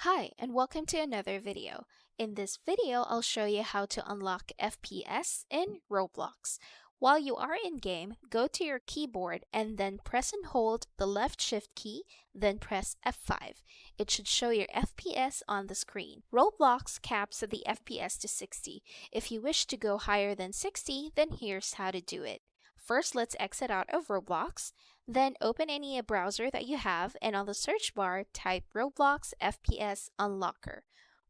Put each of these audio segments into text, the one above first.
Hi, and welcome to another video. In this video, I'll show you how to unlock FPS in Roblox. While you are in game, go to your keyboard and then press and hold the left shift key, then press F5. It should show your FPS on the screen. Roblox caps the FPS to 60. If you wish to go higher than 60, then here's how to do it. First, let's exit out of Roblox. Then open any browser that you have and on the search bar type Roblox FPS Unlocker.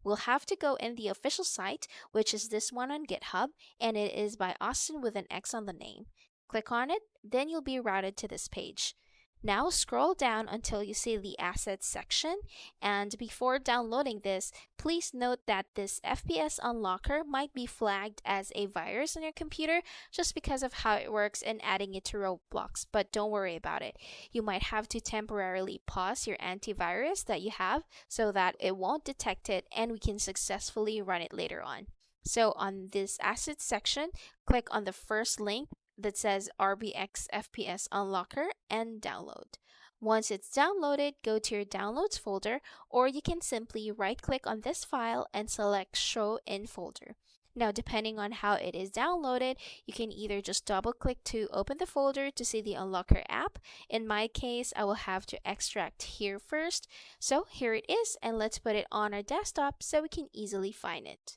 We'll have to go in the official site, which is this one on GitHub, and it is by Austin with an X on the name. Click on it, then you'll be routed to this page. Now scroll down until you see the assets section, and before downloading this, please note that this FPS Unlocker might be flagged as a virus on your computer just because of how it works and adding it to Roblox, but don't worry about it. You might have to temporarily pause your antivirus that you have so that it won't detect it and we can successfully run it later on. So on this assets section, click on the first link that says RBX FPS Unlocker and download. Once it's downloaded, go to your downloads folder, or you can simply right click on this file and select show in folder. Now, depending on how it is downloaded, you can either just double click to open the folder to see the Unlocker app. In my case, I will have to extract here first. So here it is, and let's put it on our desktop so we can easily find it.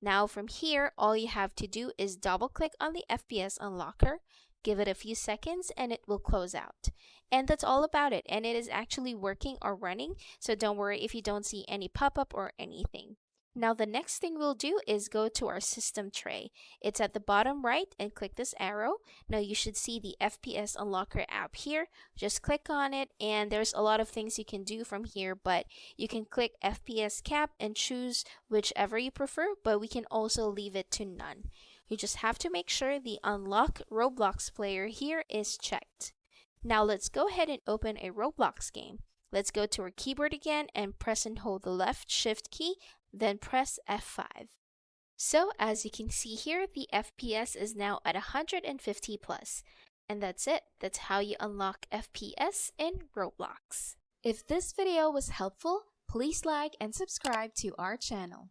Now from here, all you have to do is double click on the FPS Unlocker, give it a few seconds, and it will close out. And that's all about it, and it is actually working or running, so don't worry if you don't see any pop-up or anything. Now the next thing we'll do is go to our system tray. It's at the bottom right and click this arrow. Now you should see the FPS Unlocker app here. Just click on it and there's a lot of things you can do from here, but you can click FPS cap and choose whichever you prefer, but we can also leave it to none. You just have to make sure the Unlock Roblox player here is checked. Now let's go ahead and open a Roblox game. Let's go to our keyboard again and press and hold the left shift key, then press F5. So as you can see here, the FPS is now at 150 plus. And that's it. That's how you unlock FPS in Roblox. If this video was helpful, please like and subscribe to our channel.